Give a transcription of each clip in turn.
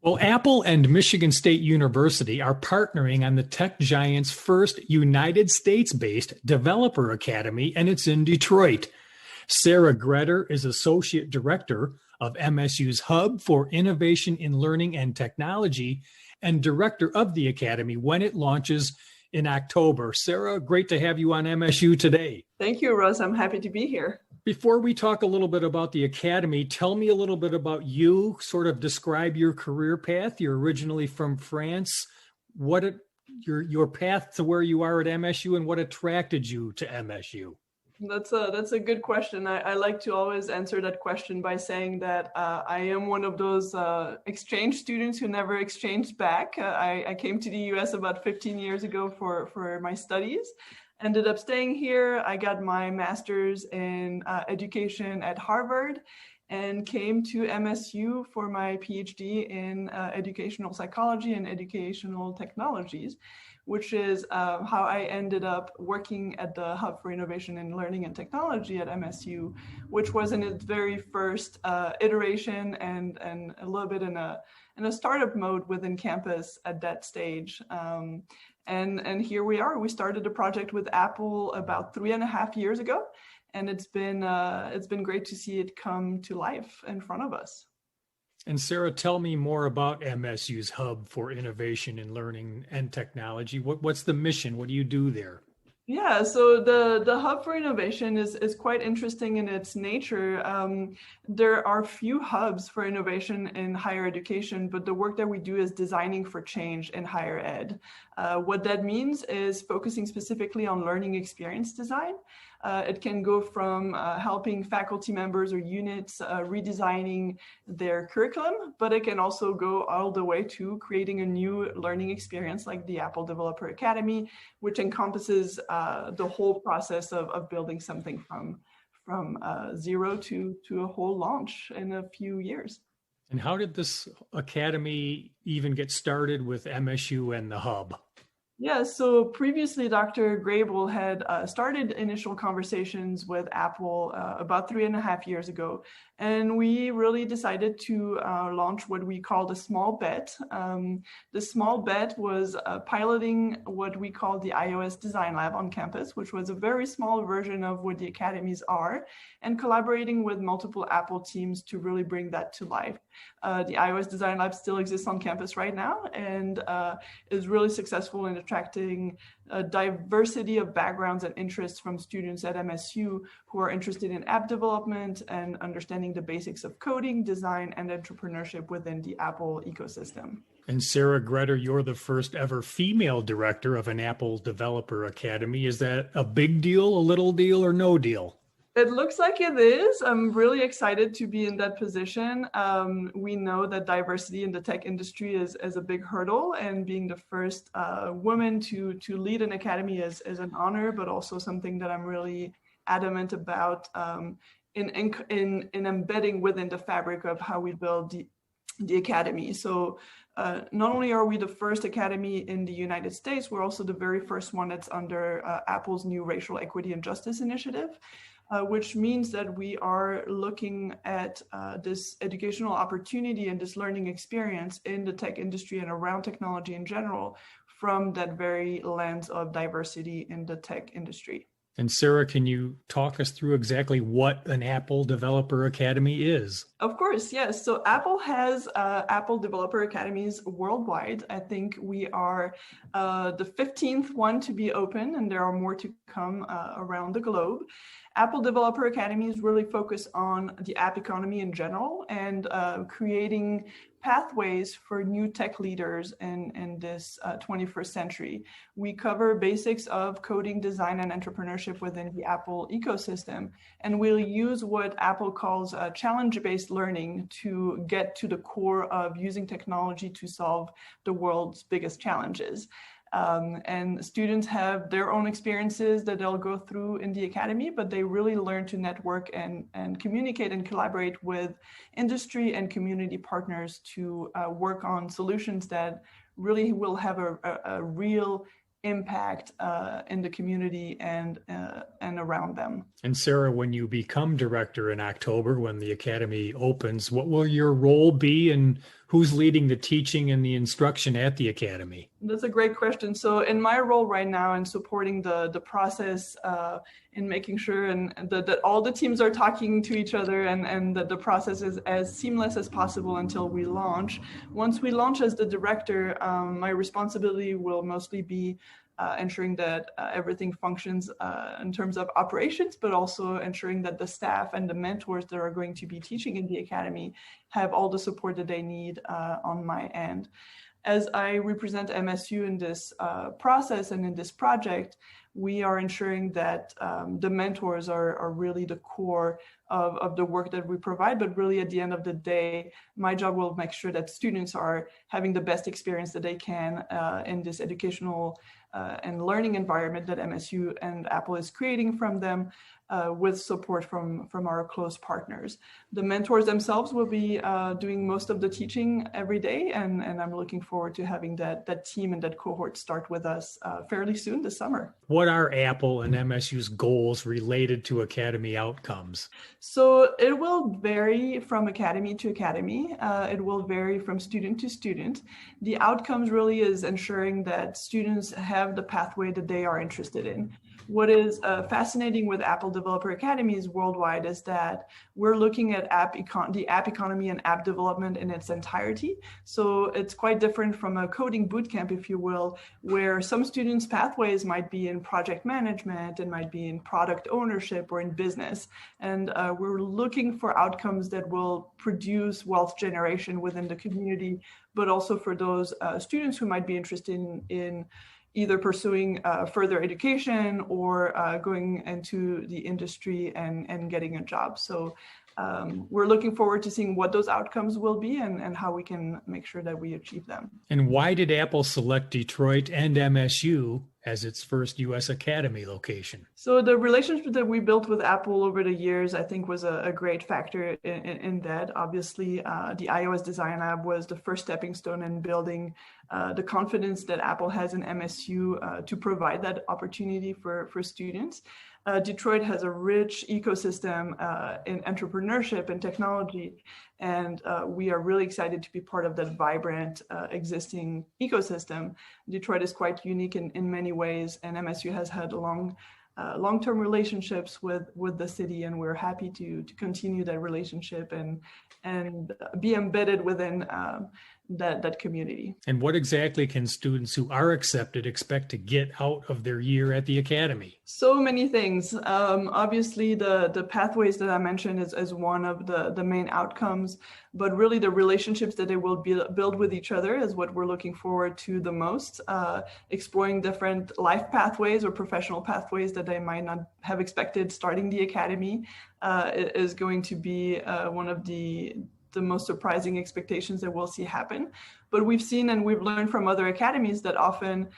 Well, Apple and Michigan State University are partnering on the tech giant's first United States-based developer academy, and it's in Detroit. Sarah Gretter is Associate Director of MSU's Hub for Innovation in Learning and Technology and Director of the Academy when it launches in October. Sarah, great to have you on MSU today. Thank you, Russ. I'm happy to be here. Before we talk a little bit about the Academy, tell me a little bit about you, sort of describe your career path. You're originally from France. Your path to where you are at MSU and what attracted you to MSU? That's a good question. I like to always answer that question by saying that I am one of those exchange students who never exchanged back. I came to the US about 15 years ago for my studies. Ended up staying here. I got my master's in education at Harvard and came to MSU for my PhD in educational psychology and educational technologies, which is how I ended up working at the Hub for Innovation in Learning and Technology at MSU, which was in its very first iteration and a little bit in a startup mode within campus at that stage. And here we are. We started a project with Apple about 3.5 years ago, and it's been great to see it come to life in front of us. And Sarah, tell me more about MSU's Hub for Innovation in Learning and Technology. What's the mission? What do you do there? Yeah, so the Hub for Innovation is quite interesting in its nature. There are few hubs for innovation in higher education, but the work that we do is designing for change in higher ed. What that means is focusing specifically on learning experience design. It can go from helping faculty members or units redesigning their curriculum, but it can also go all the way to creating a new learning experience like the Apple Developer Academy, which encompasses the whole process of building something from zero to a whole launch in a few years. And how did this academy even get started with MSU and the Hub? Yeah, so previously Dr. Grable had started initial conversations with Apple about 3.5 years ago, and we really decided to launch what we call the small bet. The small bet was piloting what we call the iOS Design Lab on campus, which was a very small version of what the academies are, and collaborating with multiple Apple teams to really bring that to life. The iOS Design Lab still exists on campus right now and is really successful in attracting a diversity of backgrounds and interests from students at MSU who are interested in app development and understanding the basics of coding, design, and entrepreneurship within the Apple ecosystem. And Sarah Gretter, you're the first ever female director of an Apple Developer Academy. Is that a big deal, a little deal, or no deal? It looks like it is. I'm really excited to be in that position. We know that diversity in the tech industry is a big hurdle, and being the first woman to lead an academy is an honor, but also something that I'm really adamant about in embedding within the fabric of how we build the academy. So not only are we the first academy in the United States, we're also the very first one that's under Apple's new Racial Equity and Justice Initiative. Which means that we are looking at this educational opportunity and this learning experience in the tech industry and around technology in general from that very lens of diversity in the tech industry. And Sarah, can you talk us through exactly what an Apple Developer Academy is? Of course, yes. So Apple has Apple Developer Academies worldwide. I think we are the 15th one to be open, and there are more to come around the globe. Apple Developer Academies really focus on the app economy in general and creating pathways for new tech leaders in this 21st century. We cover basics of coding, design, and entrepreneurship within the Apple ecosystem, and we'll use what Apple calls challenge-based learning to get to the core of using technology to solve the world's biggest challenges. And students have their own experiences that they'll go through in the academy, but they really learn to network and communicate and collaborate with industry and community partners to work on solutions that really will have a real impact in the community and around them. And Sarah, when you become director in October, when the academy opens, what will your role be and Who's leading the teaching and the instruction at the academy? That's a great question. So in my role right now in supporting the process in making sure that all the teams are talking to each other and that the process is as seamless as possible until we launch. Once we launch as the director, my responsibility will mostly be ensuring that everything functions in terms of operations, but also ensuring that the staff and the mentors that are going to be teaching in the academy have all the support that they need on my end. As I represent MSU in this process and in this project, we are ensuring that the mentors are really the core of the work that we provide. But really at the end of the day, my job will make sure that students are having the best experience that they can in this educational and learning environment that MSU and Apple is creating from them with support from our close partners. The mentors themselves will be doing most of the teaching every day, and I'm looking forward to having that team and that cohort start with us fairly soon this summer. What are Apple and MSU's goals related to academy outcomes? So it will vary from academy to academy. It will vary from student to student. The outcomes really is ensuring that students have the pathway that they are interested in. What is fascinating with Apple Developer Academies worldwide is that we're looking at the app economy and app development in its entirety. So it's quite different from a coding bootcamp, if you will, where some students' pathways might be in project management, it might be in product ownership or in business. And we're looking for outcomes that will produce wealth generation within the community, but also for those students who might be interested in either pursuing further education or going into the industry and getting a job. So we're looking forward to seeing what those outcomes will be and how we can make sure that we achieve them. And why did Apple select Detroit and MSU as its first U.S. Academy location? So the relationship that we built with Apple over the years, I think, was a great factor in that. Obviously, the iOS Design Lab was the first stepping stone in building the confidence that Apple has in MSU to provide that opportunity for students. Detroit has a rich ecosystem in entrepreneurship and technology, and we are really excited to be part of that vibrant existing ecosystem. Detroit is quite unique in many ways, and MSU has had long-term relationships with the city, and we're happy to continue that relationship and be embedded within that community. And what exactly can students who are accepted expect to get out of their year at the academy? So many things. Obviously, the pathways that I mentioned is one of the main outcomes, but really the relationships that they will build with each other is what we're looking forward to the most. Exploring different life pathways or professional pathways that they might not have expected starting the academy is going to be one of the most surprising expectations that we'll see happen. But we've seen and we've learned from other academies that often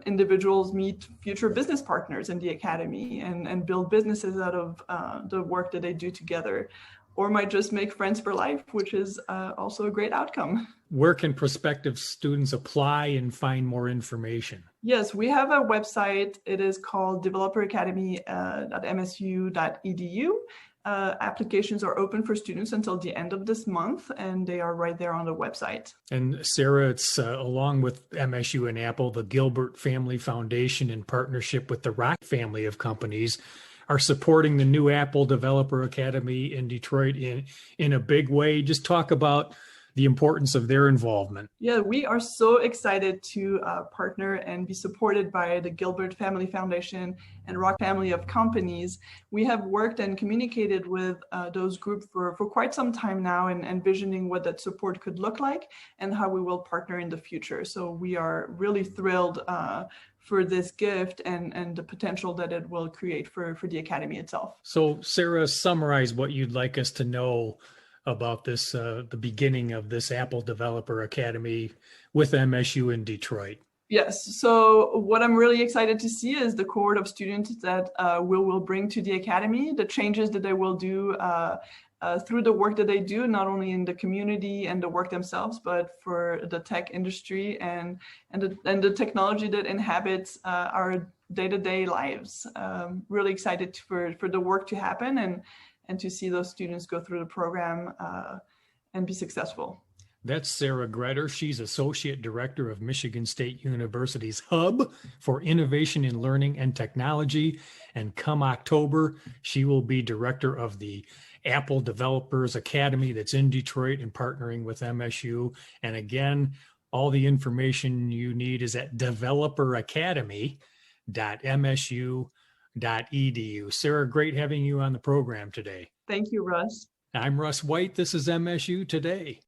individuals meet future business partners in the academy and build businesses out of the work that they do together, or might just make friends for life, which is also a great outcome. Where can prospective students apply and find more information? Yes, we have a website. It is called developeracademy.msu.edu. Applications are open for students until the end of this month, and they are right there on the website. And Sarah, it's along with MSU and Apple, the Gilbert Family Foundation, in partnership with the Rock family of companies, are supporting the new Apple Developer Academy in Detroit in a big way. Just talk about the importance of their involvement. Yeah, we are so excited to partner and be supported by the Gilbert Family Foundation and Rock family of companies. We have worked and communicated with those groups for quite some time now and envisioning what that support could look like and how we will partner in the future. So we are really thrilled for this gift and the potential that it will create for the Academy itself. So Sarah, summarize what you'd like us to know about this, the beginning of this Apple Developer Academy with MSU in Detroit. Yes. So what I'm really excited to see is the cohort of students that will bring to the Academy, the changes that they will do through the work that they do, not only in the community and the work themselves, but for the tech industry and the technology that inhabits our day-to-day lives. Really excited for the work to happen and to see those students go through the program and be successful. That's Sarah Gretter. She's Associate Director of Michigan State University's Hub for Innovation in Learning and Technology. And come October, she will be Director of the Apple Developers Academy that's in Detroit and partnering with MSU. And again, all the information you need is at developeracademy.msu.edu. Sarah, great having you on the program today. Thank you, Russ. I'm Russ White. This is MSU Today.